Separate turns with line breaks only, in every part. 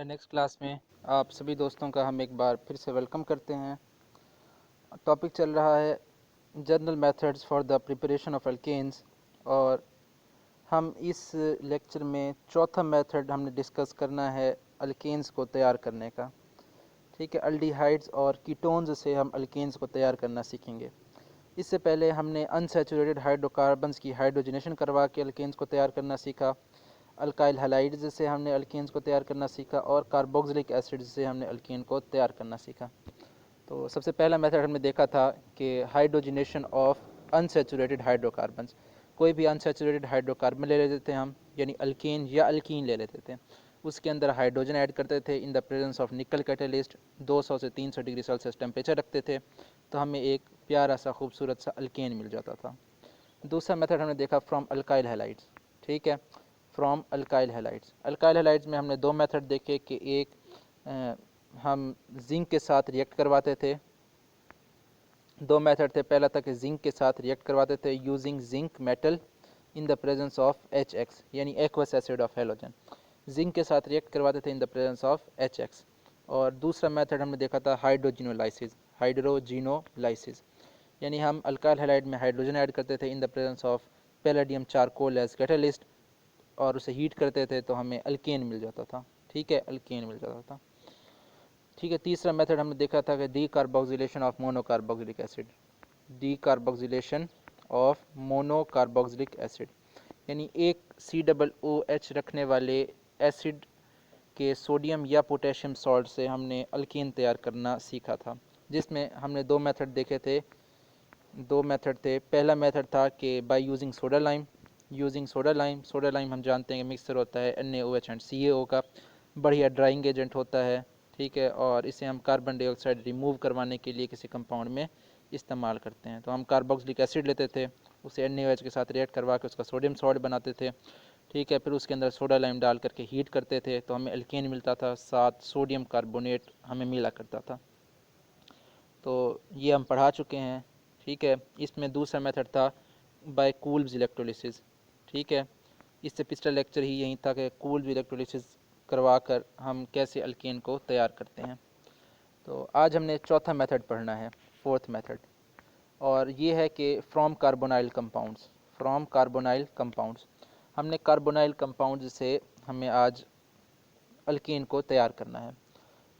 Next class में आप सभी दोस्तों का हम एक बार फिर से वेलकम करते हैं। टॉपिक चल रहा है general methods for the preparation of alkanes, और हम इस लेक्चर में चौथा मेथड हमने डिस्कस करना है अल्केन्स को तैयार करने का। ठीक है, अल्डिहाइड्स और कीटोन्स से हम अल्केन्स को तैयार करना सीखेंगे। इससे पहले हमने अनसैचुरेटेड हाइड्रोकार्बन्स की हाइड्रोजनेशन करवा के अल्केन्स को तैयार करना सीखा। अल्काइल हैलाइड्स से हमने अल्केन्स को तैयार करना सीखा, और कार्बोक्सिलिक एसिड से हमने अल्केन को तैयार करना सीखा। तो सबसे पहला मेथड हमने देखा था कि हाइड्रोजनेशन ऑफ अनसैचुरेटेड हाइड्रोकार्बन्स। कोई भी अनसैचुरेटेड हाइड्रोकार्बन ले लेते थे हम, यानी अल्केन या अल्कीन ले लेते थे। उसके अंदर हाइड्रोजन ऐड करते थे इन द प्रेजेंस ऑफ निकल कैटेलिस्ट। 200 से 300 डिग्री सेल्सियस टेम्परेचर रखते थे, तो हमें एक प्यारा सा खूबसूरत सा अल्केन मिल जाता था। दूसरा मेथड हमने देखा फ्रॉम अल्काइल हैलाइड्स। ठीक है, from alkyl halides. Alkyl halides में हमने दो मेथड देखे कि एक हम जिंक के साथ रिएक्ट करवाते थे। दो मेथड थे, पहला था कि जिंक के साथ रिएक्ट करवाते थे using zinc metal in the presence of HX, यानी aqueous acid of halogen. Zinc के साथ रिएक्ट करवाते थे in the presence of HX। और दूसरा मेथड हमने देखा था हाइड्रोजिनोलाइसिस। हाइड्रोजिनोलाइसिस यानी हम अल्काइल हैलाइड में हाइड्रोजन ऐड करते थे in the presence of palladium charcoal as catalyst, और उसे हीट करते थे तो हमें अल्केन मिल जाता था। ठीक है, अल्केन मिल जाता था। ठीक है, तीसरा मेथड हमने देखा था कि D carboxylation of monocarboxylic acid. D carboxylation of monocarboxylic acid यानी एक COOH रखने वाले एसिड के सोडियम या पोटेशियम सॉल्ट से हमने अल्केन तैयार करना सीखा था, जिसमें हमने दो मेथड देखे थे। पहला मेथड था कि by using soda lime. Soda lime हम जानते हैं कि मिक्सचर होता है NaOH एंड CaO का, बढ़िया ड्राइंग एजेंट होता है। ठीक है, और इसे हम कार्बन डाइऑक्साइड रिमूव करवाने के लिए किसी कंपाउंड में इस्तेमाल करते हैं। तो हम कार्बोक्सिलिक एसिड लेते थे, उसे NaOH के साथ रिएक्ट करवा के उसका सोडियम सॉल्ट बनाते थे। ठीक है, फिर उसके अंदर सोडा लाइम डाल करके हीट करते थे तो हमें अल्केन मिलता था, साथ सोडियम कार्बोनेट हमें मिला करता था। तो ये हम पढ़ा चुके हैं। ठीक है, इसमें दूसरा मेथड था बाय कूल्ब्स इलेक्ट्रोलिसिस। ठीक है, इससे पिछला लेक्चर ही यही था कि कूल्ब्स इलेक्ट्रोलिसिस करवा कर हम कैसे अल्केन को तैयार करते हैं। तो आज हमने चौथा मेथड पढ़ना है, फोर्थ मेथड, और ये है कि from carbonyl compounds. From carbonyl compounds हमने कार्बोनाइल कंपाउंड्स से हमें आज अल्केन को तैयार करना है।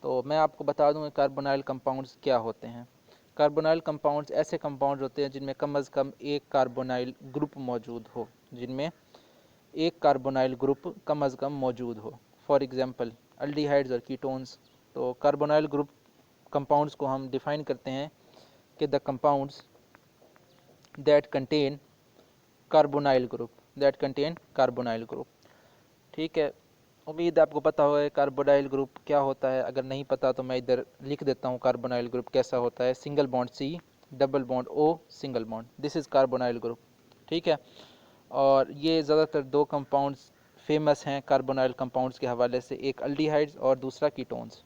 तो मैं आपको बता दूं कि कार्बोनाइल कंपाउंड्स क्या होते हैं। कार्बोनाइल कंपाउंड्स ऐसे कंपाउंड्स होते हैं जिनमें कम से कम एक कार्बोनाइल ग्रुप मौजूद हो, जिनमें एक कार्बोनाइल ग्रुप कम से कम मौजूद हो। फॉर एग्जांपल अल्डिहाइड्स और कीटोन्स। तो कार्बोनाइल ग्रुप कंपाउंड्स को हम डिफाइन करते हैं कि the compounds that contain carbonyl group. ठीक है, उम्मीद है आपको पता होगा कार्बोनाइल ग्रुप क्या होता है। अगर नहीं पता तो मैं इधर लिख देता हूँ कार्बोनाइल ग्रुप कैसा होता है। Single bond C, double bond O, single bond, this is carbonyl group. ठीक है, और ये ज़्यादातर दो कंपाउंड्स फेमस हैं कार्बोनाइल कंपाउंड्स के हवाले से, एक अल्डिहाइड्स और दूसरा कीटोन्स।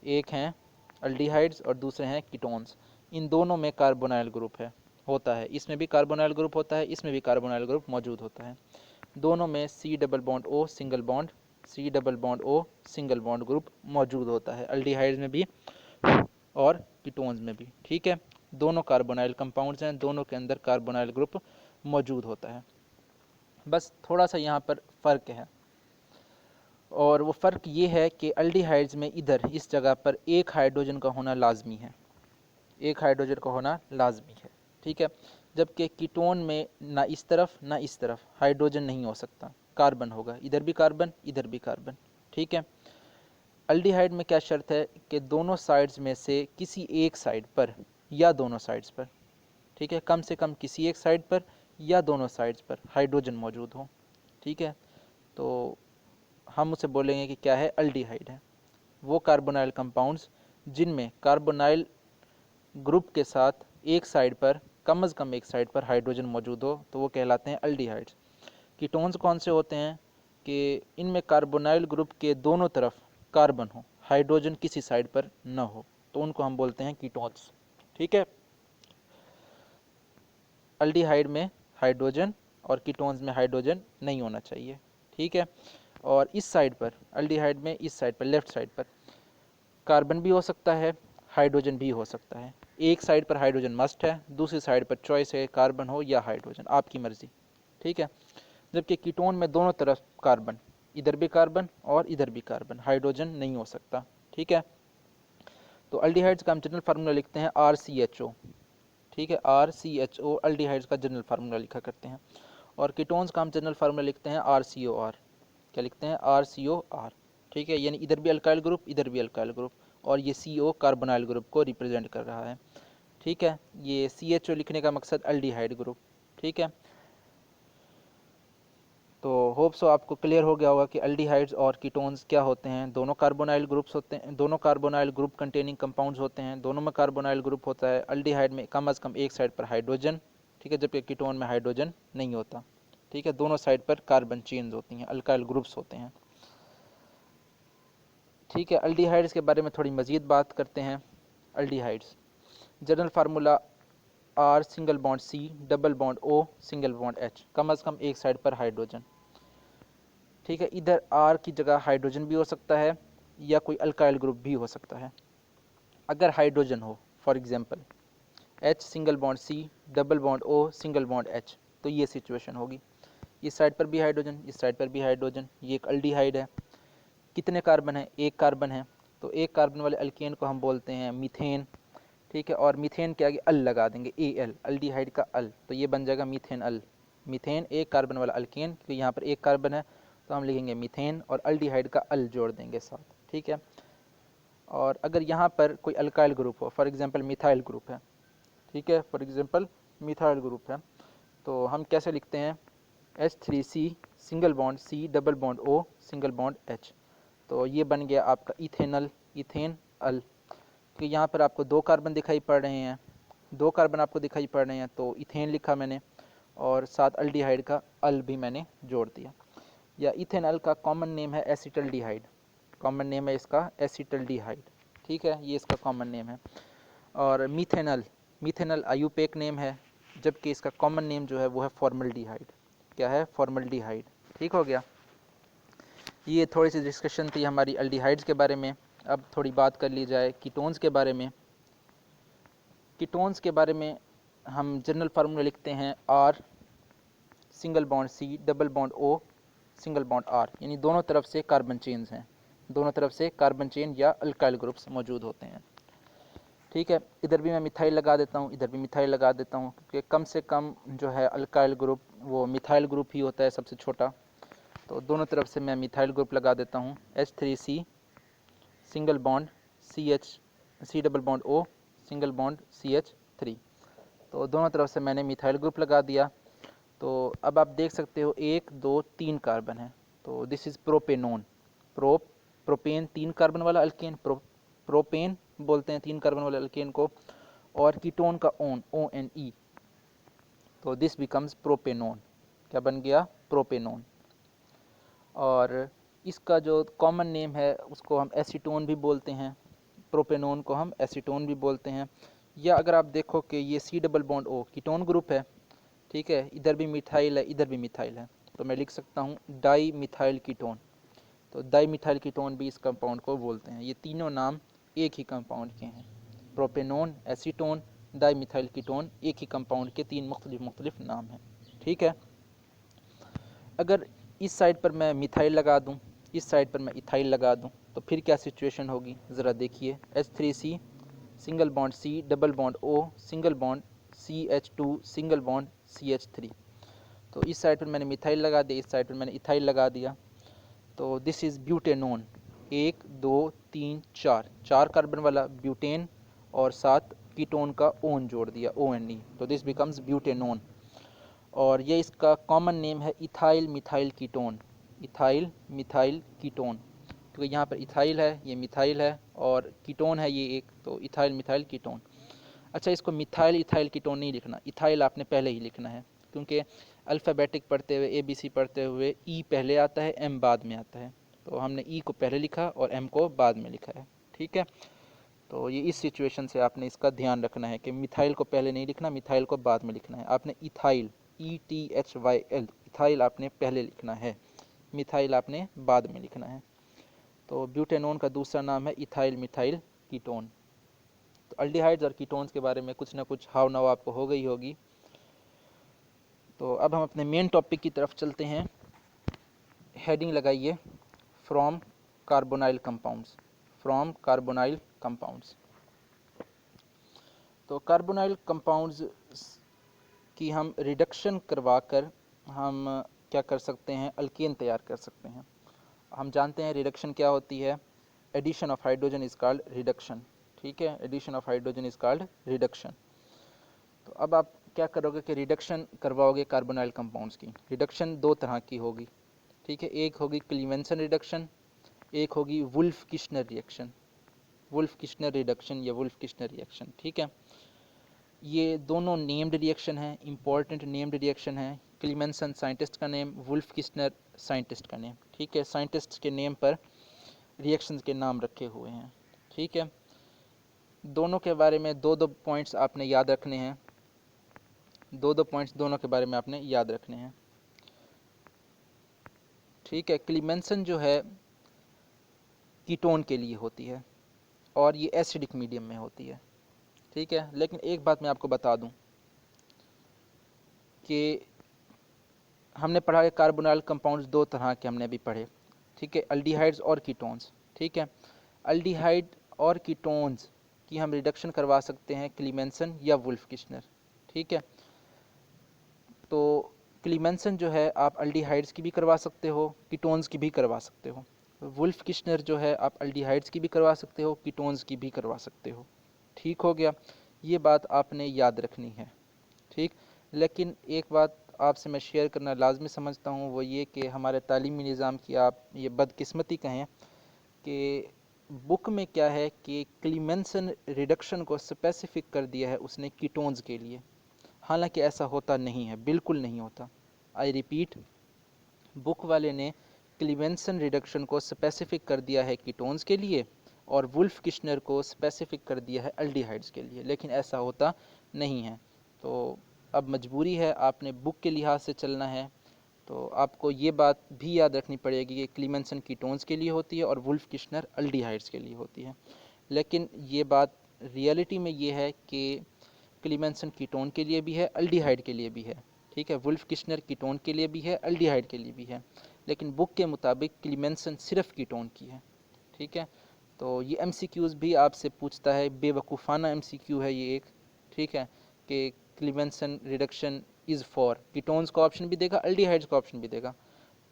एक हैं अल्डिहाइड्स और दूसरे हैं कीटोन्स। इन दोनों में कार्बोनाइल ग्रुप होता है। इसमें भी कार्बोनाइल ग्रुप होता है, इसमें भी कार्बोनाइल ग्रुप मौजूद होता है। दोनों में C double bond O single bond, C double bond O single bond group मौजूद होता है, अल्डिहाइड्स में भी और कीटोन्स में भी। ठीक है, दोनों कार्बोनाइल कंपाउंड्स हैं, दोनों के अंदर कार्बोनाइल ग्रुप मौजूद होता है। बस थोड़ा सा यहाँ पर फ़र्क है, और वो फ़र्क ये है कि अल्डिहाइड्स में इधर इस जगह पर एक हाइड्रोजन का होना लाजमी है, एक हाइड्रोजन का होना लाजमी है। ठीक है, जबकि कीटोन में ना इस तरफ ना इस तरफ हाइड्रोजन नहीं हो सकता, कार्बन होगा, इधर भी कार्बन इधर भी कार्बन। ठीक है, अल्डिहाइड में क्या शर्त है कि दोनों साइड्स में से किसी एक साइड पर या दोनों साइड्स पर, ठीक है, कम से कम किसी एक साइड पर या दोनों साइड्स पर हाइड्रोजन मौजूद हो। ठीक है, तो हम उसे बोलेंगे कि क्या है, अल्डिहाइड है। वो कार्बोनाइल कंपाउंड्स जिनमें कार्बोनाइल ग्रुप के साथ एक साइड पर, कम से कम एक साइड पर हाइड्रोजन मौजूद हो, तो वो कहलाते हैं अल्डिहाइड्स। कीटोन्स कौन से होते हैं कि इनमें कार्बोनाइल ग्रुप के दोनों तरफ कार्बन हो, हाइड्रोजन किसी साइड पर न हो, तो उनको हम बोलते हैं कीटोन्स। ठीक है, अल्डिहाइड में हाइड्रोजन और कीटोन्स में हाइड्रोजन नहीं होना चाहिए। ठीक है, और इस साइड पर अल्डिहाइड में इस साइड पर लेफ़्ट साइड पर कार्बन भी हो सकता है, हाइड्रोजन भी हो सकता है। एक साइड पर हाइड्रोजन मस्ट है, दूसरी साइड पर चॉइस है कार्बन हो या हाइड्रोजन, आपकी मर्ज़ी, ठीक है। जबकि कीटोन में दोनों तरफ कार्बन, इधर भी कार्बन और इधर भी कार्बन, हाइड्रोजन नहीं हो सकता, ठीक है। तो अल्डिहाइड्स का हम जनरल फार्मूला लिखते हैं RCHO, ठीक है, RCHO अल्डिहाइड्स का जनरल फार्मूला लिखा करते हैं। और कीटोन्स का हम जनरल फार्मूला लिखते हैं RCOR, क्या लिखते हैं RCOR, ठीक है। यानी इधर भी अल्काइल ग्रुप, इधर भी अल्काइल ग्रुप, और ये CO कार्बोनाइल ग्रुप को रिप्रेजेंट कर रहा है, ठीक है। ये CHO लिखने का मकसद अल्डिहाइड ग्रुप, ठीक है। तो होप सो आपको क्लियर हो गया होगा कि अल्डिहाइड्स और कीटोन्स क्या होते हैं। दोनों कार्बोनाइल ग्रुप्स होते हैं, दोनों कार्बोनाइल ग्रुप कंटेनिंग कंपाउंड्स होते हैं, दोनों में कार्बोनाइल ग्रुप होता है। अल्डिहाइड में कम अज़ कम एक साइड पर हाइड्रोजन, ठीक है, जबकि कीटोन में हाइड्रोजन नहीं होता, ठीक है। दोनों साइड पर कार्बन चेन्स होती हैं, अल्काइल ग्रुप्स होते हैं, ठीक है। अल्डिहाइड्स के बारे में थोड़ी मज़ीद बात करते हैं। Aldehydes general formula R single bond C double bond O single bond H, कम अज़ कम एक साइड पर हाइड्रोजन, ठीक है। इधर R की जगह हाइड्रोजन भी हो सकता है या कोई अल्काइल ग्रुप भी हो सकता है। अगर हाइड्रोजन हो, for example H single bond C double bond O single bond H, तो ये सिचुएशन होगी। इस साइड पर भी हाइड्रोजन, इस साइड पर भी हाइड्रोजन, ये एक अल्डिहाइड है। कितने कार्बन है? एक कार्बन है। तो एक कार्बन वाले अल्केन को हम बोलते हैं मीथेन, ठीक है। और मीथेन के आगे अल लगा देंगे, Al, अल्डिहाइड का अल, तो ये बन जाएगा मीथेन अल। मीथेन एक कार्बन वाला अल्केन, क्योंकि यहाँ पर एक कार्बन है तो हम लिखेंगे मीथेन और अल्डिहाइड का अल जोड़ देंगे साथ, ठीक है। और अगर यहाँ पर कोई अल्काइल ग्रुप हो, फॉर एग्जांपल मिथाइल ग्रुप है, ठीक है, फॉर एग्जांपल मिथाइल ग्रुप है, तो हम कैसे लिखते हैं H3C single bond C double bond O single bond H, तो ये बन गया आपका इथेनल, इथेन अल। कि यहाँ पर आपको दो कार्बन दिखाई पड़ रहे हैं, दो कार्बन आपको दिखाई पड़ रहे हैं, तो इथेन लिखा मैंने और साथ अल्डिहाइड का अल भी मैंने जोड़ दिया। या इथेनॉल का कॉमन नेम है एसिटल्डिहाइड, कॉमन नेम है इसका एसिटल्डिहाइड, ठीक है, ये इसका कॉमन नेम है। और मीथेनॉल, मीथेनॉल आयुपेक नेम है, जबकि इसका कॉमन नेम जो है वो है फॉर्मल्डिहाइड, क्या है, फॉर्मल्डिहाइड, ठीक हो गया। ये थोड़ी सी डिस्कशन थी हमारी अल्डिहाइड्स के बारे में। अब थोड़ी बात कर ली जाए कीटोन्स के बारे में। कीटोन्स के बारे में हम जनरल फार्मूला लिखते हैं R single bond C double bond O single bond R, यानी दोनों तरफ से कार्बन चेन्स हैं, दोनों तरफ से कार्बन चेन या अल्काइल ग्रुप्स मौजूद होते हैं, ठीक है। इधर भी मैं मिथाइल लगा देता हूँ, इधर भी मिथाइल लगा देता हूँ, क्योंकि कम से कम जो है अल्काइल ग्रुप वो मिथाइल ग्रुप ही होता है सबसे छोटा, तो दोनों तरफ से मैं मिथाइल ग्रुप लगा देता हूँ। H3C single bond C double bond O single bond CH3, तो दोनों तरफ से मैंने मिथाइल ग्रुप लगा दिया। तो अब आप देख सकते हो 1 2 3 कार्बन है, तो this is propanone. Propane 3 carbon वाला अल्केन, प्रोपेन बोलते हैं 3 कार्बन वाले अल्केन को, और कीटोन का ओन, ONE, तो दिस बिकम्स प्रोपेनोन, क्या बन गया, प्रोपेनोन। और इसका जो कॉमन नेम है उसको हम एसीटोन भी बोलते हैं, प्रोपेनोन को हम एसीटोन भी बोलते हैं। या अगर आप देखो कि ये C double bond O ketone group है, ठीक है, इधर भी मिथाइल है, इधर भी मिथाइल है, तो मैं लिख सकता हूँ डाई मिथाइल कीटोन, तो डाई मिथाइल कीटोन भी इस कंपाउंड को बोलते हैं। ये तीनों नाम एक ही कंपाउंड के हैं, propanone, acetone, di methyl ketone, एक ही कंपाउंड के तीन मुख्तलिफ नाम हैं, ठीक है। अगर इस साइड पर मैं मिथाइल लगा दूं, इस साइड पर मैं इथाइल लगा दूं, तो फिर क्या सिचुएशन होगी, ज़रा देखिए। H3C single bond C double bond O single bond CH2 single bond CH3, तो इस साइड पर मैंने मिथाइल लगा दिया, इस साइड पर मैंने इथाइल लगा दिया, तो दिस इज़ ब्यूटेनोन। 1 2 3 4, 4 कार्बन वाला ब्यूटेन और साथ कीटोन का ओन जोड़ दिया, ONE, तो दिस बिकम्स ब्यूटेनोन। और ये इसका कॉमन नेम है ethyl methyl ketone, ethyl methyl ketone, क्योंकि यहाँ पर इथाइल है, ये मिथाइल है, और कीटोन है ये एक, तो इथाइल मिथाइल कीटोन। अच्छा, इसको मिथाइल इथाइल कीटोन नहीं लिखना, इथाइल आपने पहले ही लिखना है, क्योंकि अल्फ़ाबेटिक पढ़ते हुए ABC पढ़ते हुए E पहले आता है, M बाद में आता है, तो हमने E को पहले लिखा और M को बाद में लिखा है, ठीक है। तो ये इस सिचुएशन से आपने इसका ध्यान रखना है कि मिथाइल को पहले नहीं लिखना, मिथाइल को बाद में लिखना है। आपने इथाइल ETHYL इथाइल आपने पहले लिखना है, मिथाइल आपने बाद में लिखना है। तो ब्यूटेनोन का दूसरा नाम है इथाइल मिथाइल कीटोन। तो अल्डिहाइड्स और कीटोन्स के बारे में कुछ ना कुछ हाव नाव आपको हो गई होगी। तो अब हम अपने मेन टॉपिक की तरफ चलते हैं। हेडिंग लगाइए, from carbonyl compounds, from carbonyl compounds. तो कार्बोनाइल कंपाउंड्स की हम रिडक्शन करवा कर हम क्या कर सकते हैं, अल्केन तैयार कर सकते हैं। हम जानते हैं रिडक्शन क्या होती है, addition of hydrogen is called reduction. ठीक है, addition of hydrogen is called reduction. तो अब आप क्या करोगे कि रिडक्शन करवाओगे कार्बोनाइल कंपाउंड्स की। रिडक्शन दो तरह की होगी, ठीक है, एक होगी क्लीमेंसन रिडक्शन, एक होगी Wolff Kishner reaction, Wolff Kishner reduction या वुल्फ किश्नर रिएक्शन। ठीक है, ये दोनों नेम्ड रिएक्शन है, इंपॉर्टेंट नेम्ड रिएक्शन है। क्लीमेंसन साइंटिस्ट का नेम, वुल्फ किश्नर साइंटिस्ट का नेम। ठीक है, साइंटिस्ट के नेम पर रिएक्शंस के नाम रखे हुए हैं। ठीक है, दोनों के बारे में दो दो पॉइंट्स आपने याद रखने हैं, दो पॉइंट्स दोनों के बारे में आपने याद रखने हैं। ठीक है, क्लीमेंसन जो है कीटोन के लिए होती है और ये एसिडिक मीडियम में होती है। ठीक है, लेकिन एक बात मैं आपको बता दूं कि हमने पढ़ा है कार्बोनाइल कंपाउंड्स दो तरह के हमने अभी पढ़े। ठीक है, अल्डिहाइड्स और कीटोन्स। ठीक है, अल्डिहाइड और कीटोन्स की हम रिडक्शन करवा सकते हैं क्लीमेंसन या वुल्फ किश्नर। ठीक है, तो क्लीमेंसन जो है आप अल्डिहाइड्स की भी करवा सकते हो, कीटोन्स की भी करवा सकते हो। वुल्फ किश्नर जो है आप अल्डिहाइड्स की भी करवा सकते हो, कीटोन्स की भी करवा सकते हो। ठीक हो गया, ये बात आपने याद रखनी है। ठीक, लेकिन एक बात आपसे मैं शेयर करना लाजमी समझता हूँ, वो ये कि हमारे तालीमी निज़ाम की आप ये बदकिस्मती कहें कि बुक में क्या है कि क्लीमेंसन रिडक्शन को स्पेसिफिक कर दिया है उसने कीटोन्स के लिए। हालांकि ऐसा होता नहीं है, बिल्कुल नहीं होता। आई रिपीट, बुक वाले ने क्लीमेंसन रिडक्शन को स्पेसिफिक कर दिया है कीटोन्स के लिए और वुल्फ किश्नर को स्पेसिफिक कर दिया है अल्डिहाइड्स के लिए, लेकिन ऐसा होता नहीं है। तो अब मजबूरी है, आपने बुक के लिहाज से चलना है। तो आपको ये बात भी याद रखनी पड़ेगी कि क्लीमेंसन कीटोन्स के लिए होती है और वुल्फ किश्नर अल्डिहाइड्स के लिए होती है। लेकिन ये बात रियलिटी में ये है कि क्लीमेंसन कीटोन के लिए भी है, अल्डिहाइड के लिए भी है। ठीक है, वुल्फ किश्नर कीटोन के लिए भी है, अल्डिहाइड के लिए भी है, लेकिन बुक के मुताबिक क्लीमेंसन सिर्फ कीटोन की है। ठीक है, तो ये एमसीक्यूज़ भी आपसे पूछता है, बेवकूफ़ाना एमसीक्यू है ये एक। ठीक है, कि Clemmensen reduction is for ketones का ऑप्शन भी देगा, अल्डिहाइड्स का ऑप्शन भी देगा।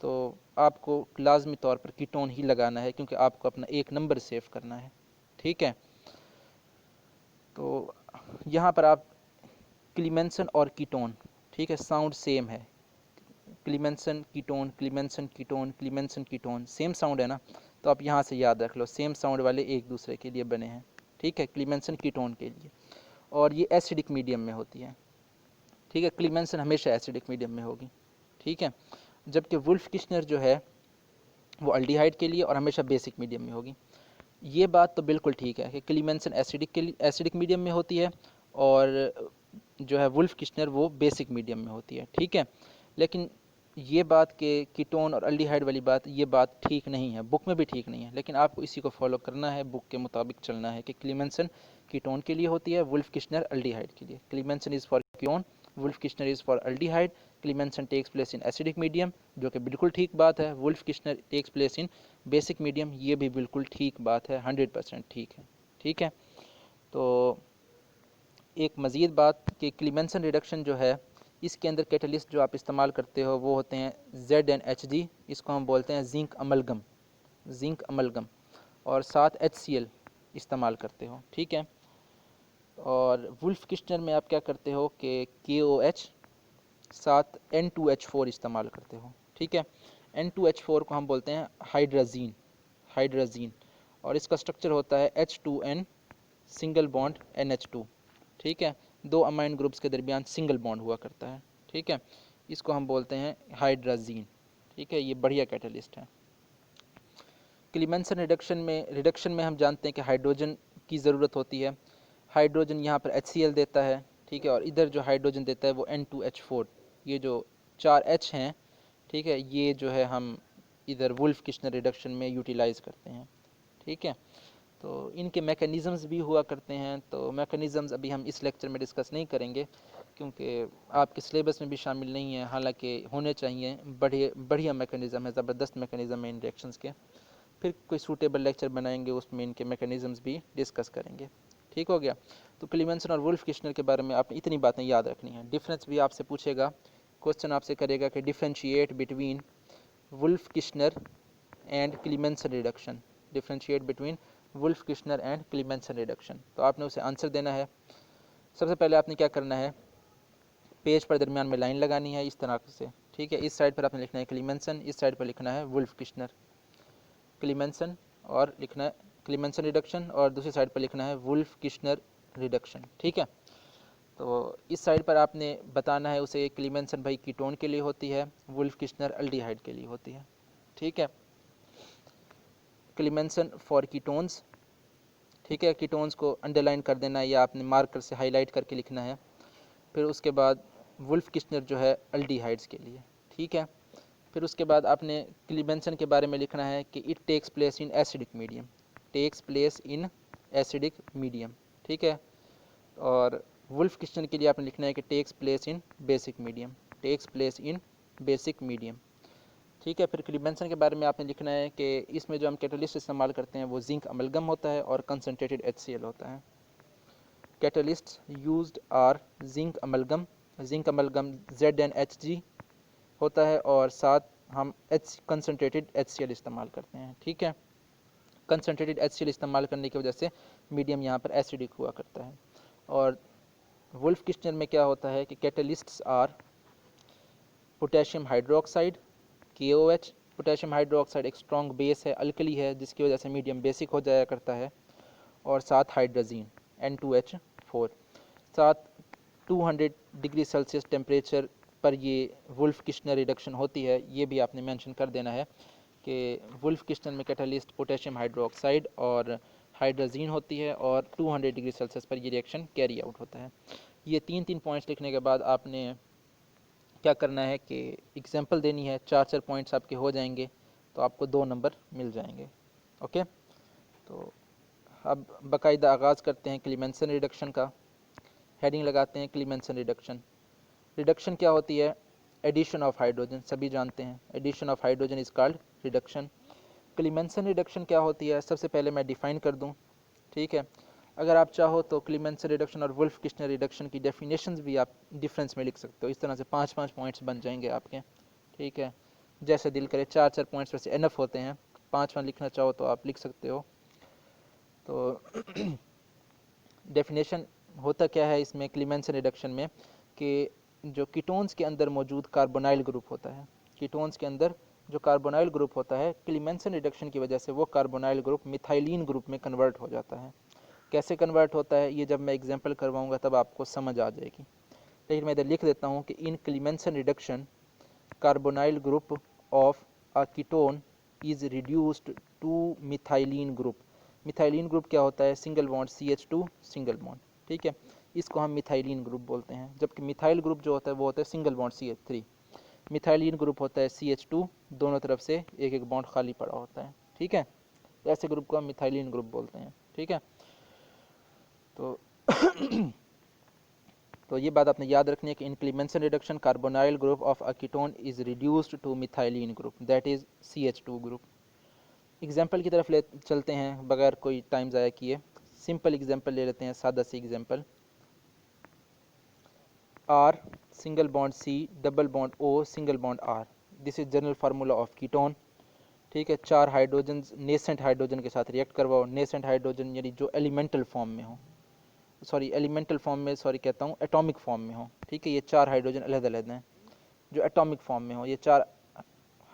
तो आपको लाजमी तौर पर कीटोन ही लगाना है क्योंकि आपको अपना एक नंबर सेव करना है। ठीक है, तो यहाँ पर आप क्लीमेंसन और कीटोन, ठीक है, साउंड सेम है। क्लीमेंसन ketone, क्लीमेंसन ketone, क्लीमेंसन ketone, same sound है ना। तो आप यहाँ से याद रख लो, सेम साउंड वाले एक दूसरे के लिए बने हैं। ठीक है, क्लीमेंसन कीटोन के लिए, और ये एसिडिक मीडियम में होती है। ठीक है, क्लीमेंसन हमेशा एसिडिक मीडियम में होगी। ठीक है, जबकि वुल्फ किश्नर जो है वो अल्डिहाइड के लिए और हमेशा बेसिक मीडियम में होगी। ये बात तो बिल्कुल ठीक है कि क्लीमेंसन एसिडिक मीडियम में होती है और जो है वुल्फ किश्नर वो बेसिक मीडियम में होती है। ठीक है, लेकिन ये बात कि कीटोन और अल्डिहाइड वाली बात, ये बात ठीक नहीं है, बुक में भी ठीक नहीं है, लेकिन आपको इसी को फॉलो करना है, बुक के मुताबिक चलना है कि क्लीमेंसन कीटोन के लिए होती है, वुल्फ किश्नर अल्डिहाइड के लिए। Clemmensen is for ketone, Wolff Kishner is for aldehyde. Clemmensen takes place in acidic medium, जो कि बिल्कुल ठीक बात है। Wolff Kishner takes place in basic medium, ये भी बिल्कुल ठीक बात है, 100% ठीक है। ठीक है, तो एक मज़ीद बात कि क्लीमेंसन रिडक्शन जो है इसके अंदर कैटलिस्ट जो आप इस्तेमाल करते हो वो होते हैं ZnHg, इसको हम बोलते हैं जिंक अमलगम, जिंक अमलगम, और साथ HCl इस्तेमाल करते हो। ठीक है, और वुल्फ किश्नर में आप क्या करते हो कि KOH साथ N2H4 इस्तेमाल करते हो। ठीक है, N2H4 को हम बोलते हैं हाइड्राजीन, हाइड्राजीन, और इसका स्ट्रक्चर होता है H2N सिंगल बॉन्ड NH2। ठीक है, दो अमाइन ग्रुप्स के दरमियान सिंगल बॉन्ड हुआ करता है। ठीक है, इसको हम बोलते हैं हाइड्राजीन। ठीक है, ये बढ़िया कैटलिस्ट है। क्लीमेंसन रिडक्शन में हम जानते हैं कि हाइड्रोजन की ज़रूरत होती है। हाइड्रोजन यहाँ पर HCl देता है। ठीक है, और इधर जो हाइड्रोजन देता है वो N2H4, ये जो 4 H हैं। ठीक है, ये जो है हम इधर वुल्फ किश्नर रिडक्शन में यूटिलाइज़ करते हैं। ठीक है, तो इनके मैकेनिज़म्स भी हुआ करते हैं। तो मैकेनिज़म्स अभी हम इस लेक्चर में डिस्कस नहीं करेंगे क्योंकि आपके सिलेबस में भी शामिल नहीं है, हालांकि होने चाहिए। बढ़िया मैकेनिज़्म है, ज़बरदस्त मैकेनिज़्म है इन रिएक्शंस के। फिर कोई सूटेबल लेक्चर बनाएंगे, उसमें इनके मैकेनिज़म्स भी डिस्कस करेंगे। ठीक हो गया। तो क्लीमेंसन और वुल्फ किश्नर के बारे में आपने इतनी बातें याद रखनी है। डिफरेंस भी आपसे पूछेगा, क्वेश्चन आपसे करेगा कि differentiate between Wolff Kishner and Clemmensen reduction, differentiate between Wolff Kishner and Clemmensen reduction. तो आपने उसे आंसर देना है। सबसे पहले आपने क्या करना है, पेज पर दरमियान में लाइन लगानी है इस तरह से। ठीक है, इस साइड पर आपने लिखना है क्लीमेंसन, इस साइड पर लिखना है वुल्फ किश्नर। क्लीमेंसन और लिखना है क्लीमेंसन रिडक्शन, और दूसरी साइड पर लिखना है वुल्फ किश्नर रिडक्शन। ठीक है, तो इस साइड पर आपने बताना है उसे क्लीमेंसन भाई कीटोन के लिए होती है, वुल्फ किश्नर अल्डिहाइड के लिए होती है। ठीक है, क्लीमेंसन फॉर कीटोन्स। ठीक है, कीटोन्स को अंडरलाइन कर देना है या आपने मार्कर से हाईलाइट करके लिखना है। फिर उसके बाद वुल्फ किश्नर जो है अल्डिहाइड्स के लिए। ठीक है, फिर उसके बाद आपने क्लीमेंसन के बारे में लिखना है कि it takes place in acidic medium, takes place in acidic medium. ठीक है, और वुल्फ किश्नर के लिए आपने लिखना है कि takes place in basic medium, takes place in basic medium. ठीक है, फिर क्लीमेंसन के बारे में आपने लिखना है कि इसमें जो हम कैटलिस्ट इस्तेमाल करते हैं वो जिंक अमलगम होता है और कंसनट्रेटेड HCl होता है। Catalyst used are zinc amalgam ZnHg होता है, और साथ हम कंसनट्रेटेड HCl इस्तेमाल करते हैं। ठीक है, कंसनट्रेटेड HCl इस्तेमाल करने की वजह से मीडियम यहाँ पर एसिडिक हुआ करता है। और वुल्फ किश्नर में क्या होता है कि catalysts are potassium hydroxide KOH। Potassium hydroxide एक स्ट्रॉन्ग बेस है, अल्कली है, जिसकी वजह से मीडियम बेसिक हो जाया करता है। और साथ हाइड्रोजीन N2H4। साथ 200 डिग्री सेल्सियस टेम्परेचर पर ये वुल्फ किश्नर रिडक्शन होती है। ये भी आपने मेंशन कर देना है कि वुल्फ किश्नर में कैटलिस्ट पोटेशियम हाइड्रोक्साइड और हाइड्रोजीन होती है, और 200 डिग्री सेल्सियस पर ये रिएक्शन कैरी आउट होता है। ये तीन पॉइंट्स लिखने के बाद आपने क्या करना है कि एग्जाम्पल देनी है। 4 पॉइंट्स आपके हो जाएंगे तो आपको 2 नंबर मिल जाएंगे। ओके, तो अब बाकायदा आगाज़ करते हैं क्लीमेंसन रिडक्शन का। हेडिंग लगाते हैं क्लीमेंसन रिडक्शन। रिडक्शन क्या होती है? एडिशन ऑफ हाइड्रोजन, सभी जानते हैं addition of hydrogen is called reduction. Clemmensen reduction क्या होती है, सबसे पहले मैं डिफाइन कर दूं। ठीक है, अगर आप चाहो तो क्लीमेंसन रिडक्शन और वुल्फ किश्नर रिडक्शन की डेफिनेशंस भी आप डिफरेंस में लिख सकते हो। इस तरह से 5-5 पॉइंट्स बन जाएंगे आपके। ठीक है, जैसे दिल करे। 4 पॉइंट्स वैसे एनफ होते हैं, 5 लिखना चाहो तो आप लिख सकते हो। तो डेफिनेशन होता क्या है इसमें क्लीमेंसन रिडक्शन में कि जो कीटोन्स के अंदर मौजूद कार्बोनाइल ग्रुप होता है, कीटोन्स के अंदर जो कार्बोनाइल ग्रुप होता है, क्लीमेंसन रिडक्शन की वजह से वो कार्बोनाइल ग्रुप मिथाइलिन ग्रुप में कन्वर्ट हो जाता है। कैसे कन्वर्ट होता है ये जब मैं एग्जांपल करवाऊंगा तब आपको समझ आ जाएगी। लेकिन मैं इधर लिख देता हूँ कि in Clemmensen reduction carbonyl group of a ketone is reduced to methylene group. Methylene group क्या होता है? Single bond CH2 single bond. ठीक है, इसको हम मिथाइलिन ग्रुप बोलते हैं। जबकि मिथाइल ग्रुप जो होता है वो होता है single bond CH3। Methylene group होता है CH2, दोनों तरफ से एक एक बॉन्ड खाली पड़ा होता है। ठीक है, ऐसे ग्रुप को हम मिथाइलिन ग्रुप बोलते हैं। ठीक है, तो तो ये बात आपने याद रखनी है कि in Clemmensen reduction carbonyl group of a ketone is reduced to methylene group, that is CH2 group. Example की तरफ ले चलते हैं बगैर कोई टाइम ज़ाया किए। सिंपल एग्जाम्पल ले लेते हैं, सादा सी example. R single bond C double bond O single bond R, this is general formula of ketone. ठीक है, 4 हाइड्रोजन नेसेंट हाइड्रोजन के साथ रिएक्ट करवाओ। नेसेंट हाइड्रोजन यानी जो एलिमेंटल फॉर्म में हो, एलिमेंटल फॉर्म में कहता हूँ एटॉमिक फॉर्म में हो। ठीक है, ये 4 हाइड्रोजन अलग अलग हैं। जो एटॉमिक फॉर्म में हो, ये 4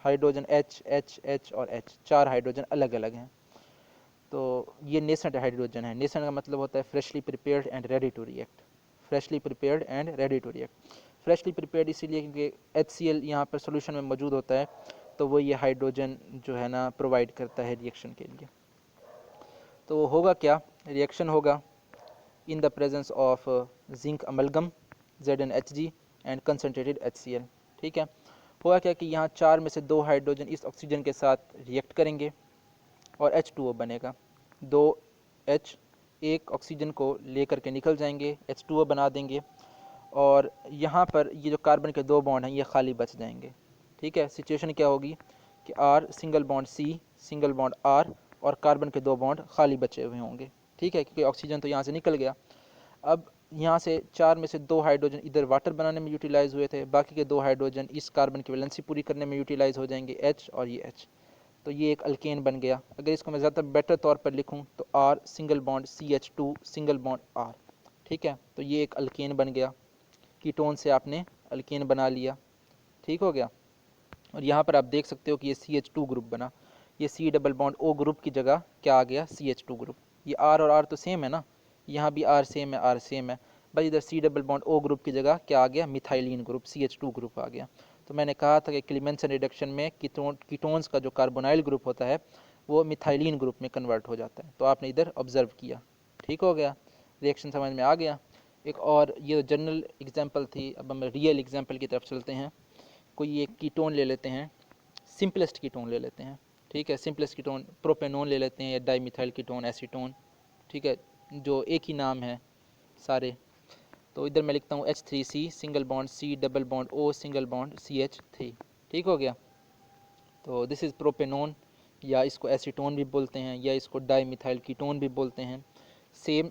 हाइड्रोजन H H H और H, 4 हाइड्रोजन अलग अलग हैं। तो ये नेसेंट हाइड्रोजन है। नेसेंट का मतलब होता है freshly prepared and ready to react. Freshly prepared and ready to react. Freshly prepared इसीलिए क्योंकि HCl यहाँ पर सोल्यूशन में मौजूद होता है, तो वो ये हाइड्रोजन जो है ना प्रोवाइड करता है रिएक्शन के लिए। तो होगा क्या, रिएक्शन होगा in the presence of zinc amalgam ZnHg and concentrated HCl। ठीक है, हुआ क्या कि यहाँ 4 में से 2 हाइड्रोजन इस ऑक्सीजन के साथ रिएक्ट करेंगे और H2O बनेगा। 2H एक ऑक्सीजन को लेकर के निकल जाएंगे, H2O बना देंगे और यहाँ पर ये जो कार्बन के 2 बॉन्ड हैं ये खाली बच जाएंगे। ठीक है, सिचुएशन क्या होगी कि R single bond C single bond R और कार्बन के 2 बॉन्ड खाली बचे हुए होंगे। ठीक है, क्योंकि ऑक्सीजन तो यहाँ से निकल गया। अब यहाँ से 4 में से 2 हाइड्रोजन इधर वाटर बनाने में यूटिलाइज हुए थे, बाकी के 2 हाइड्रोजन इस कार्बन की वैलेंसी पूरी करने में यूटिलाइज हो जाएंगे, H और ये H। तो ये एक अल्केन बन गया। अगर इसको मैं ज़्यादा बेटर तौर पर लिखूँ तो R single bond CH2 single bond R। ठीक है, तो ये एक अल्केन बन गया। कीटोन से आपने अल्केन बना लिया। ठीक हो गया। और यहाँ पर आप देख सकते हो कि ये CH2 ग्रुप बना। ये C double bond O group की जगह क्या आ गया, CH2 ग्रुप। ये R और R तो सेम है ना, यहाँ भी R सेम है, R सेम है, बस इधर C double bond O group की जगह क्या आ गया, मिथाइलिन ग्रुप CH2 ग्रुप आ गया। तो मैंने कहा था कि क्लीमेंसन रिडक्शन में कीटोन्स का जो कार्बोनाइल ग्रुप होता है वो मिथाइलिन ग्रुप में कन्वर्ट हो जाता है। तो आपने इधर ऑब्जर्व किया। ठीक हो गया, रिएक्शन समझ में आ गया। एक और ये जनरल एग्जाम्पल थी, अब हम रियल एग्जाम्पल की तरफ चलते हैं। कोई एक कीटोन ले लेते हैं, सिंपलेस्ट कीटोन ले लेते हैं। ठीक है, सिंपलेस्ट कीटोन प्रोपेनोन ले लेते हैं या डाईमिथाइल कीटोन, एसीटोन। ठीक है, जो एक ही नाम है सारे। तो इधर मैं लिखता हूँ H3C single bond C double bond O single bond CH3। ठीक हो गया। तो दिस इज़ प्रोपेनोन, या इसको एसीटोन भी बोलते हैं या इसको डाईमिथाइल कीटोन भी बोलते हैं। सेम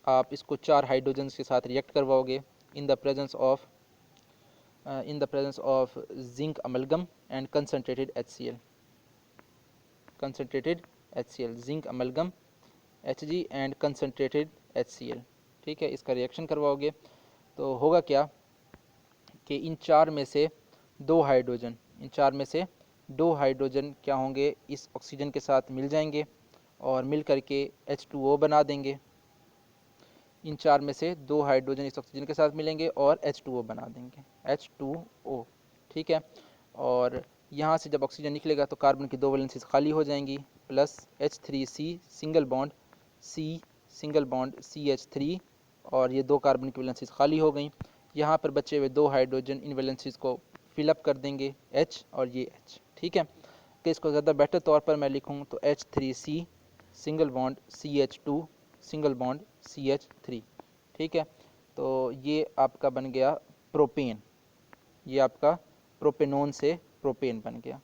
आप इसको 4 हाइड्रोजन्स के साथ रिएक्ट करवाओगे इन the presence of zinc amalgam and concentrated HCl, zinc amalgam Hg and concentrated HCl। ठीक है, इसका रिएक्शन करवाओगे तो होगा क्या कि इन चार में से दो हाइड्रोजन क्या होंगे, इस ऑक्सीजन के साथ मिल जाएंगे और मिल करके H2O बना देंगे। इन चार में से 2 हाइड्रोजन इस ऑक्सीजन के साथ मिलेंगे और H2O बना देंगे, H2O। ठीक है, और यहाँ से जब ऑक्सीजन निकलेगा तो कार्बन की 2 वैलेंसीज खाली हो जाएंगी, plus H3C single bond C single bond CH3 और ये 2 कार्बन की वैलेंसीज खाली हो गई। यहाँ पर बचे हुए 2 हाइड्रोजन इन वैलेंसीज को फिलअप कर देंगे, H और ये H। ठीक है, कि इसको ज़्यादा बेटर तौर पर मैं लिखूँ तो H3C single bond CH2 single bond CH3। ठीक है, तो ये आपका बन गया प्रोपेन। ये आपका प्रोपेनोन से प्रोपेन बन गया,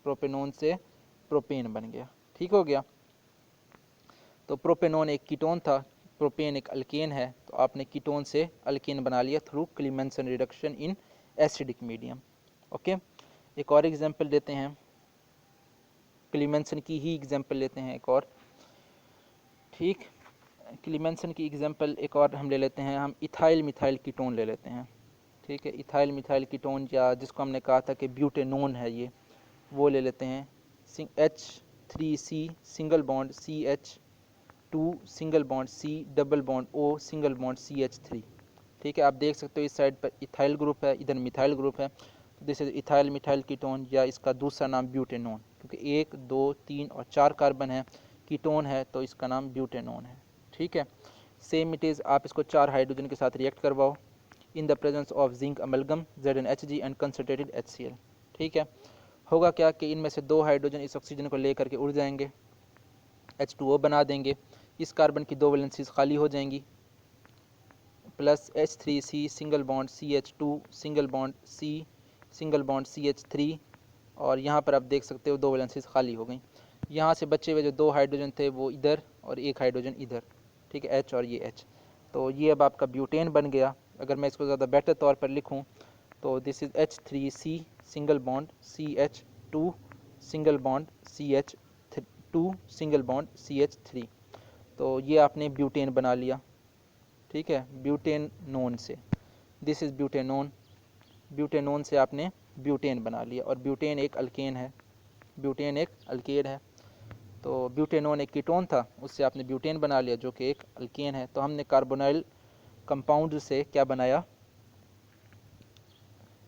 प्रोपेनोन से प्रोपेन बन गया। ठीक हो गया। तो प्रोपेनोन एक कीटोन था, प्रोपेन एक अल्केन है, तो आपने कीटोन से अल्केन बना लिया through क्लीमेंसन reduction in acidic medium. Okay, एक और एग्जांपल देते हैं, क्लीमेंसन की ही एग्जांपल लेते हैं एक और। ठीक, क्लीमेंसन की एग्जांपल एक और हम ले लेते हैं, हम इथाइल मिथाइल कीटोन ले लेते हैं। ठीक है, इथाइल मिथाइल कीटोन या जिसको हमने कहा था कि ब्यूटेनोन है ये, वो ले लेते हैं। H3C single bond CH2 single bond C double bond O single bond CH3। ठीक है, आप देख सकते हो इस साइड पर इथाइल ग्रुप है, इधर मिथाइल ग्रुप है, तो this is ethyl methyl ketone या इसका दूसरा नाम ब्यूटेनोन, क्योंकि 1 2 3 और 4 कार्बन है, कीटोन है तो इसका नाम ब्यूटेनोन है। ठीक है, सेम इट इज़, आप इसको 4 हाइड्रोजन के साथ रिएक्ट करवाओ इन the presence of zinc amalgam ZnHg and concentrated HCl। ठीक है, होगा क्या कि इनमें से 2 हाइड्रोजन इस ऑक्सीजन को लेकर के उड़ जाएंगे, H2O बना देंगे, इस कार्बन की 2 वैलेंसीज खाली हो जाएंगी, plus H3C single bond CH2 single bond C single bond CH3 और यहाँ पर आप देख सकते हो 2 वैलेंसीज खाली हो गई। यहाँ से बचे हुए जो 2 हाइड्रोजन थे वो इधर और 1 हाइड्रोजन इधर। ठीक है, H और ये H, तो ये अब आपका ब्यूटेन बन गया। अगर मैं इसको ज़्यादा बेटर तौर पर लिखूँ तो this is H3C single bond CH2 single bond CH2 single bond CH3। तो ये आपने ब्यूटेन बना लिया। ठीक है, ब्यूटेनोन से, दिस इज़ ब्यूटेनोन, ब्यूटेनोन से आपने ब्यूटेन बना लिया और ब्यूटेन एक अल्केन है, ब्यूटेन एक अल्केन है। तो ब्यूटेनोन एक कीटोन था, उससे आपने ब्यूटेन बना लिया जो कि एक अल्केन है। तो हमने कार्बोनाइल कंपाउंड से क्या बनाया,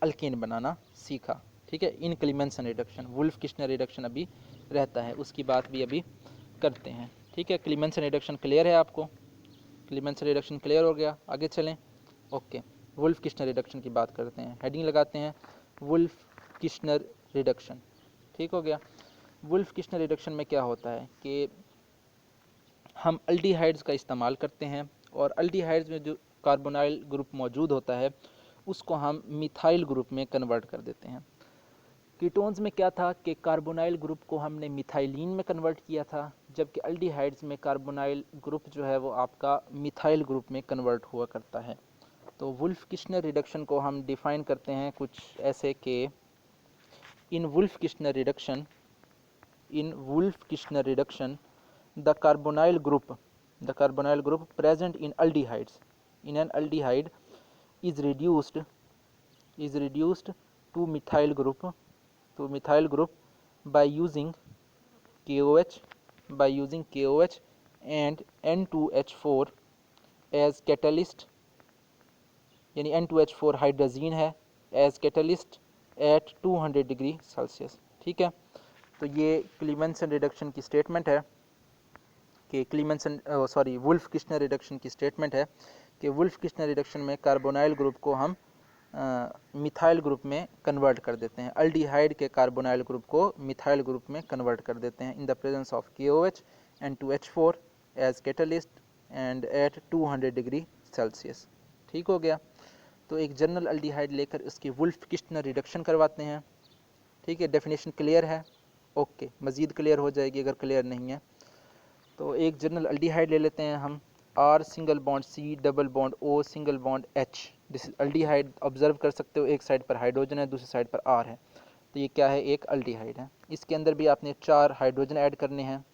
अल्केन बनाना सीखा। ठीक है, इन Clemmensen reduction, wolf Kishner reduction अभी रहता है, उसकी बात भी अभी करते हैं। ठीक है, क्लीमेंसन रिडक्शन क्लियर है आपको, क्लीमेंसन रिडक्शन क्लियर हो गया, आगे चलें। ओके, वुल्फ किश्नर रिडक्शन की बात करते हैं, हेडिंग लगाते हैं वुल्फ किश्नर रिडक्शन। ठीक हो गया। वुल्फ किश्नर रिडक्शन में क्या होता है कि हम अल्डिहाइड्स का इस्तेमाल करते हैं और अल्डिहाइड्स में जो कार्बोनाइल ग्रुप मौजूद होता है उसको हम मिथाइल ग्रुप में कन्वर्ट कर देते हैं। कीटोन्स में क्या था कि कार्बोनाइल ग्रुप को हमने मिथाइलिन में कन्वर्ट किया था, जबकि अल्डिहाइड्स में कार्बोनाइल ग्रुप जो है वो आपका मिथाइल ग्रुप में कन्वर्ट हुआ करता है। तो वुल्फ किश्नर रिडक्शन को हम डिफ़ाइन करते हैं कुछ ऐसे कि in Wolff Kishner reduction the carbonyl group present in an aldehyde is reduced to methyl group by using KOH and N2H4 as catalyst, यानी N2H4 हाइड्रोजीन है as catalyst at 200 degree Celsius. ठीक है, तो ये क्लीमेंसन रिडक्शन की statement है कि Wolff Kishner reduction की स्टेटमेंट है कि वुल्फ किश्नर रिडक्शन में कार्बोनाइल ग्रुप को हम मिथाइल ग्रुप में कन्वर्ट कर देते हैं, अल्डिहाइड के कार्बोनाइल ग्रुप को मिथाइल ग्रुप में कन्वर्ट कर देते हैं in the presence of KOH and 2H4 as catalyst and at 200 degree Celsius. ठीक हो गया। तो एक जनरल अल्डिहाइड लेकर उसकी वुल्फ किश्नर रिडक्शन करवाते हैं। ठीक है, डेफिनेशन क्लियर है? ओके, मज़ीद क्लियर हो जाएगी अगर क्लियर नहीं है तो। एक जनरल अल्डिहाइड ले लेते हैं हम, R single bond C double bond O single bond H। This is aldehyde. Observe कर सकते हो एक साइड पर हाइड्रोजन है, दूसरी साइड पर R है, तो ये क्या है? एक अल्डिहाइड है। इसके अंदर भी आपने 4 हाइड्रोजन ऐड करने हैं।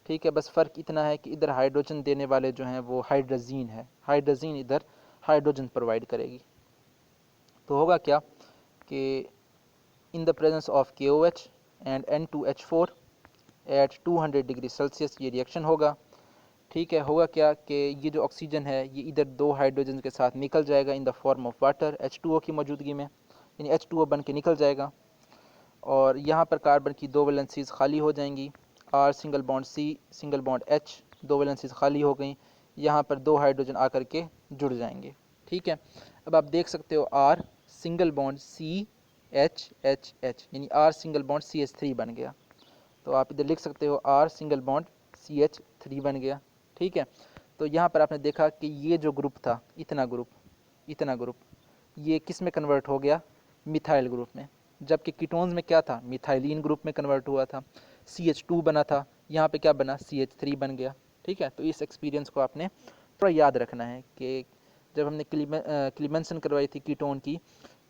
ठीक है, बस फ़र्क इतना है कि इधर हाइड्रोजन देने वाले जो हैं वो हाइड्रोजीन है, हाइड्रोजीन इधर हाइड्रोजन प्रोवाइड करेगी। तो होगा क्या कि in the presence of KOH and N2H4 at 200 degree Celsius ये रिएक्शन होगा। ठीक है, होगा क्या कि ये जो ऑक्सीजन है ये इधर 2 हाइड्रोजन के साथ निकल जाएगा in the form of water, H2O की मौजूदगी में, यानी H2O बन के निकल जाएगा और यहाँ पर कार्बन की 2 वैलेंसीज खाली हो जाएंगी। R single bond C single bond H, 2 valencies खाली हो गई, यहाँ पर 2 हाइड्रोजन आकर के जुड़ जाएंगे। ठीक है, अब आप देख सकते हो R सिंगल बॉन्ड CH यानी R सिंगल बॉन्ड CH3 बन गया। तो आप इधर लिख सकते हो R सिंगल बॉन्ड CH3 बन गया। ठीक है, तो यहाँ पर आपने देखा कि ये जो ग्रुप था, इतना ग्रुप ये किस में कन्वर्ट हो गया? मिथाइल ग्रुप में। जबकि कीटोन्स में क्या था? मिथाइलिन ग्रुप में कन्वर्ट हुआ था, CH2 बना था, यहाँ पे क्या बना? CH3 बन गया। ठीक है, तो इस एक्सपीरियंस को आपने थोड़ा याद रखना है कि जब हमने क्लीमेंसन करवाई थी कीटोन की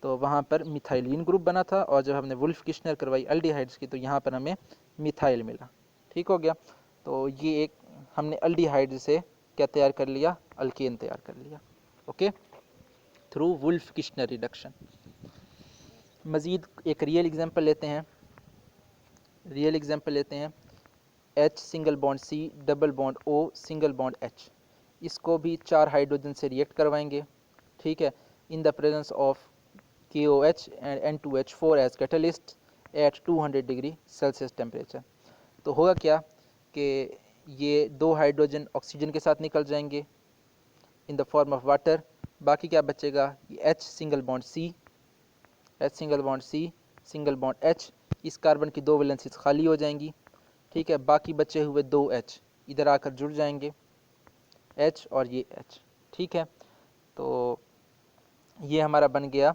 तो वहाँ पर मिथाइलिन ग्रुप बना था और जब हमने वुल्फ किश्नर करवाई अल्डिहाइड्स की तो यहाँ पर हमें मिथाइल मिला। ठीक हो गया। तो ये एक हमने अल्डिहाइड से क्या तैयार कर लिया? अल्केन तैयार कर लिया। Okay, through Wolff Kishner reduction. मज़ीद एक रियल एग्जांपल लेते हैं। H single bond C double bond O single bond H, इसको भी 4 हाइड्रोजन से रिएक्ट करवाएंगे। ठीक है, in the presence of KOH and N2H4 as catalyst at 200 degree Celsius temperature. तो होगा क्या कि ये 2 हाइड्रोजन ऑक्सीजन के साथ निकल जाएंगे in the form of water. बाकी क्या बचेगा? ये H single bond C single bond H, इस कार्बन की 2 वैलेंसीज खाली हो जाएंगी। ठीक है, बाकी बचे हुए 2 H इधर आकर जुड़ जाएंगे, H और ये H। ठीक है, तो ये हमारा बन गया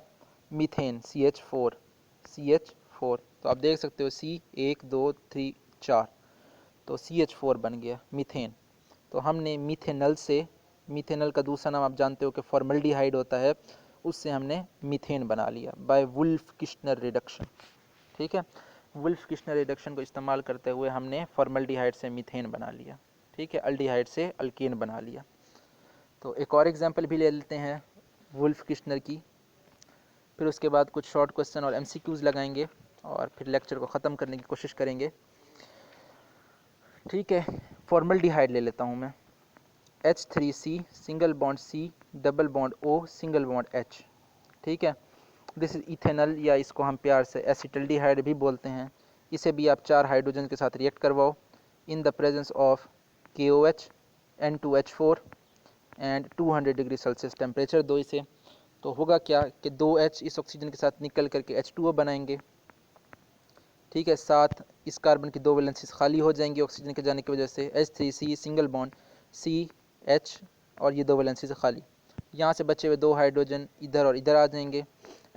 मीथेन CH4। तो आप देख सकते हो C 1 2 3 4, तो CH4 बन गया मीथेन। तो हमने मीथेनल का दूसरा नाम आप जानते हो कि फॉर्मल्डिहाइड होता है, उससे हमने मीथेन बना लिया बाय वुल्फ किश्नर रिडक्शन। ठीक है, वुल्फ किश्नर रिडक्शन को इस्तेमाल करते हुए हमने फॉर्मल्डिहाइड से मीथेन बना लिया। ठीक है, अल्डिहाइड से अल्केन बना लिया। तो एक और एग्जांपल भी ले लेते हैं वुल्फ किश्नर की, फिर उसके बाद कुछ शॉर्ट क्वेश्चन और MCQs लगाएंगे और फिर लेक्चर को ख़त्म करने की कोशिश करेंगे। ठीक है, फॉर्मल्डिहाइड ले लेता हूँ मैं, H3C single bond C double bond O single bond H। ठीक है, दिस इज इथेनल या इसको हम प्यार से एसिटल्डिहाइड भी बोलते हैं। इसे भी आप 4 हाइड्रोजन के साथ रिएक्ट करवाओ इन the presence of KOH N2H4 and 200 degree Celsius temperature 2 से। तो होगा क्या कि 2H इस ऑक्सीजन के साथ निकल करके H2O बनाएंगे। ठीक है। साथ इस कार्बन की 2 वैलेंसीज खाली हो जाएंगी ऑक्सीजन के जाने की वजह से, H3C सिंगल बॉन्ड CH और ये 2 वैलेंसीज खाली। यहाँ से बचे हुए 2 हाइड्रोजन इधर और इधर आ जाएंगे,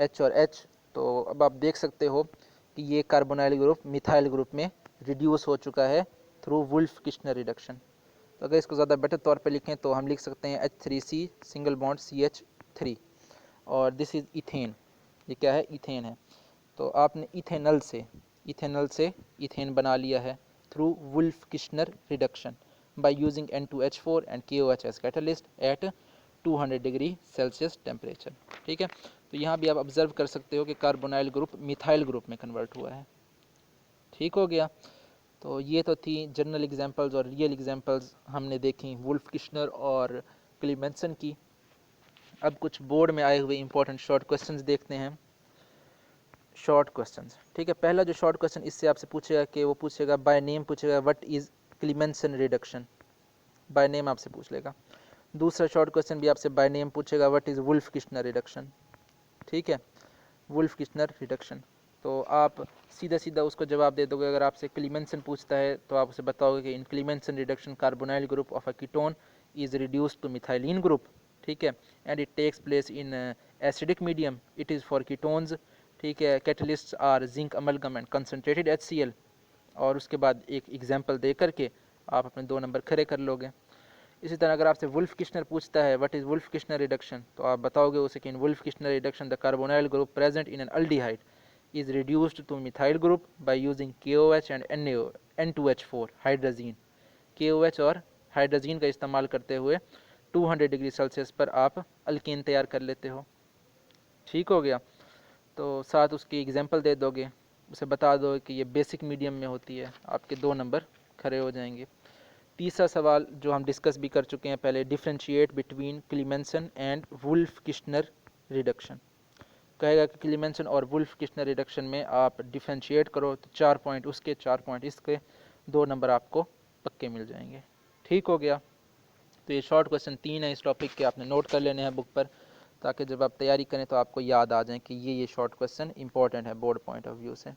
H और H। तो अब आप देख सकते हो कि ये कार्बोनाइल ग्रुप मिथाइल ग्रुप में रिड्यूस हो चुका है थ्रू वुल्फ किश्नर रिडक्शन। तो अगर इसको ज़्यादा बेटर तौर पे लिखें तो हम लिख सकते हैं H3C सिंगल बॉन्ड CH3 और दिस इज़ इथेन। ये क्या है? इथेन है। तो आपने इथेनल से इथेन बना लिया है through Wolff Kishner reduction by using N2H4 and KOH as catalyst at 200 degree Celsius temperature. ठीक है। तो यहाँ भी आप ऑब्जर्व कर सकते हो कि कार्बोनाइल ग्रुप मिथाइल ग्रुप में कन्वर्ट हुआ है। ठीक हो गया। तो ये तो थी जनरल एग्जांपल्स और रियल एग्जांपल्स हमने देखी वुल्फ किश्नर और क्लीमेंसन की। अब कुछ बोर्ड में आए हुए इंपॉर्टेंट शॉर्ट क्वेश्चंस देखते हैं। शॉर्ट क्वेश्चंस, ठीक है। पहला जो शॉर्ट क्वेश्चन इससे आपसे पूछेगा कि वो पूछेगा बाय नेम, पूछेगा what is Clemmensen reduction, by name आपसे पूछ लेगा। दूसरा शॉर्ट क्वेश्चन भी आपसे बाय नेम पूछेगा what is Wolff Kishner reduction. ठीक है, वुल्फ किश्नर रिडक्शन। तो आप सीधा सीधा उसको जवाब दे दोगे। अगर आपसे क्लीमेंसन पूछता है तो आप उसे बताओगे कि in Clemmensen reduction carbonyl group of a ketone is reduced to methylene group. ठीक है, and it takes place in acidic medium, it is for ketones. ठीक है, catalysts are zinc amalgam and concentrated HCl। और उसके बाद एक example दे करके आप अपने 2 नंबर खड़े कर लोगे। इसी तरह अगर आपसे वुल्फ किश्नर पूछता है what is Wolff Kishner reduction, तो आप बताओगे उसे कि in Wolff Kishner reduction the carbonyl group present in an aldehyde is reduced to methyl group by using KOH and N2H4 hydrazine. KOH और हाइड्रोजीन का इस्तेमाल करते हुए 200 डिग्री सेल्सियस पर आप अल्केन तैयार कर लेते हो। ठीक हो गया। तो साथ उसकी एग्जांपल दे दोगे, उसे बता दो कि ये बेसिक मीडियम में होती है, आपके 2 नंबर खड़े हो जाएंगे। तीसरा सवाल जो हम डिस्कस भी कर चुके हैं पहले, differentiate between Clemmensen and Wolff Kishner reduction. कहेगा कि क्लीमेंसन और वुल्फ किश्नर रिडक्शन में आप डिफ्रेंशिएट करो तो 4 पॉइंट उसके 4 पॉइंट इसके, 2 नंबर आपको पक्के मिल जाएंगे। ठीक हो गया। तो ये शॉर्ट क्वेश्चन 3 है इस टॉपिक के, आपने नोट कर लेने हैं बुक पर, ताकि जब आप तैयारी करें तो आपको याद आ जाए कि ये शॉर्ट क्वेश्चन इंपॉर्टेंट है बोर्ड पॉइंट ऑफ व्यू से।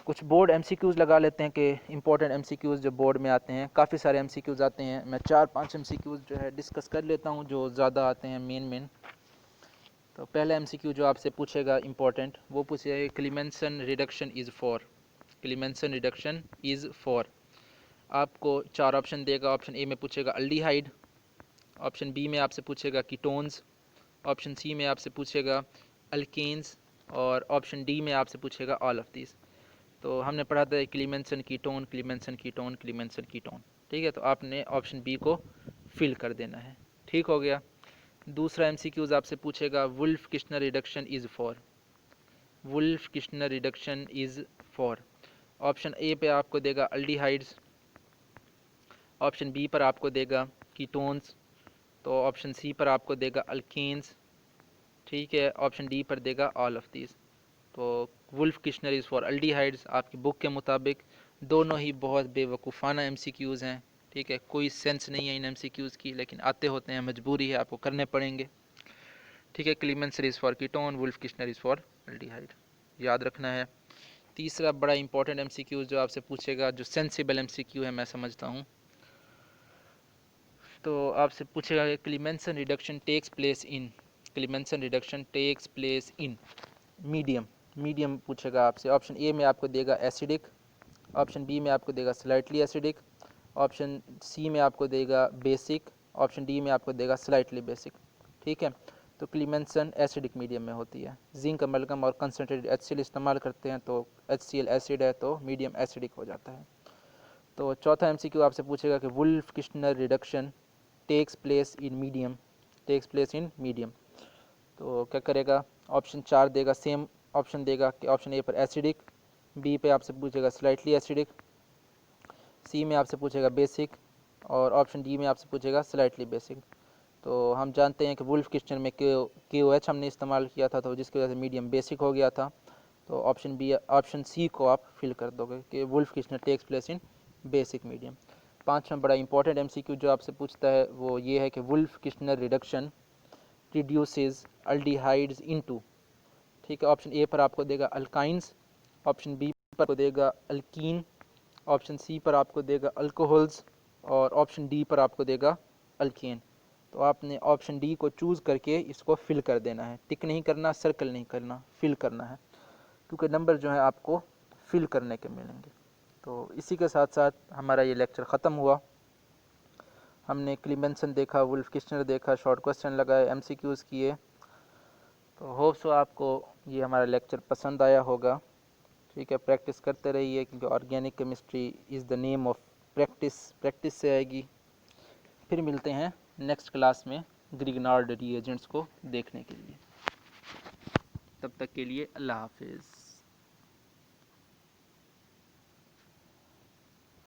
कुछ बोर्ड MCQs लगा लेते हैं कि इंपॉर्टेंट MCQs जो बोर्ड में आते हैं, काफ़ी सारे MCQs आते हैं। मैं 4-5 MCQs जो है डिस्कस कर लेता हूँ जो ज़्यादा आते हैं मेन। तो पहला MCQ जो आपसे पूछेगा इंपॉर्टेंट, वो पूछेगा Clemmensen reduction is for. Clemmensen reduction is for, आपको 4 ऑप्शन देगा। ऑप्शन ए में पूछेगा अल्डिहाइड, ऑप्शन बी में आपसे पूछेगा कीटोन्स, ऑप्शन सी में आपसे पूछेगा अल्केन्स और ऑप्शन डी में आपसे पूछेगा ऑल ऑफ दिस। तो हमने पढ़ा था क्लीमेंसन कीटोन, क्लीमेंसन कीटोन, क्लीमेंसन कीटोन। ठीक है, तो आपने ऑप्शन बी को फिल कर देना है। ठीक हो गया। दूसरा MCQs आपसे पूछेगा Wolff Kishner reduction is for. Wolff Kishner reduction is for, option A पे आपको देगा अल्डिहाइड्स, ऑप्शन बी पर आपको देगा कीटोन्स, तो ऑप्शन सी पर आपको देगा अल्केन्स। ठीक है, ऑप्शन डी पर देगा ऑल ऑफ दिस। तो Wolff Kishner is for aldehydes आपकी बुक के मुताबिक दोनों ही बहुत बेवकूफ़ाना MCQs हैं। ठीक है, कोई सेंस नहीं है इन MCQs की, लेकिन आते होते हैं, मजबूरी है, आपको करने पड़ेंगे। ठीक है, Clemmensen is for ketone, Wolff Kishner is for aldehyde, याद रखना है। तीसरा बड़ा इंपॉर्टेंट MCQ जो आपसे पूछेगा, जो सेंसिबल MCQ है मैं समझता हूँ, तो आपसे पूछेगा कि Clemmensen reduction takes place in, Clemmensen reduction takes place in medium पूछेगा आपसे। ऑप्शन ए में आपको देगा एसिडिक, ऑप्शन बी में आपको देगा स्लाइटली एसिडिक, ऑप्शन सी में आपको देगा बेसिक, ऑप्शन डी में आपको देगा स्लाइटली बेसिक। ठीक है, तो क्लीमेंसन एसिडिक मीडियम में होती है। जिंक अमलगम और कंसनट्रेटेड HCl इस्तेमाल करते हैं तो HCl एसिड है तो मीडियम एसिडिक हो जाता है। तो चौथा MCQ आपसे पूछेगा कि Wolff Kishner reduction takes place in medium. तो क्या करेगा, ऑप्शन 4 देगा, सेम ऑप्शन देगा कि ऑप्शन ए पर एसिडिक, बी पे आपसे पूछेगा स्लाइटली एसिडिक, सी में आपसे पूछेगा बेसिक और ऑप्शन डी में आपसे पूछेगा स्लाइटली बेसिक। तो हम जानते हैं कि वुल्फ किश्नर में KOH हमने इस्तेमाल किया था, तो जिसकी वजह से मीडियम बेसिक हो गया था। तो ऑप्शन सी को आप फिल कर दोगे कि Wolff Kishner takes place in basic medium. पांचवा बड़ा इंपॉर्टेंट MCQ जो आपसे पूछता है वो ये है कि Wolff Kishner reduction reduces aldehydes into. ठीक है, ऑप्शन ए पर आपको देगा अल्काइंस, ऑप्शन बी पर आपको देगा अल्कीन, ऑप्शन सी पर आपको देगा अल्कोहल्स और ऑप्शन डी पर आपको देगा अल्केन। तो आपने ऑप्शन डी को चूज़ करके इसको फिल कर देना है, टिक नहीं करना, सर्कल नहीं करना, फिल करना है, क्योंकि नंबर जो है आपको फिल करने के मिलेंगे। तो इसी के साथ साथ हमारा ये लेक्चर ख़त्म हुआ। हमने क्लीमेंसन देखा, वुल्फ किश्नर देखा, शॉर्ट क्वेश्चन लगाए, एमसीक्यूज़ किए। तो होप सो आपको ये हमारा लेक्चर पसंद आया होगा। ठीक है, प्रैक्टिस करते रहिए, क्योंकि organic chemistry is the name of practice, practice से आएगी। फिर मिलते हैं नेक्स्ट क्लास में ग्रिग्नार्ड रिएजेंट्स को देखने के लिए। तब तक के लिए अल्लाह हाफिज़।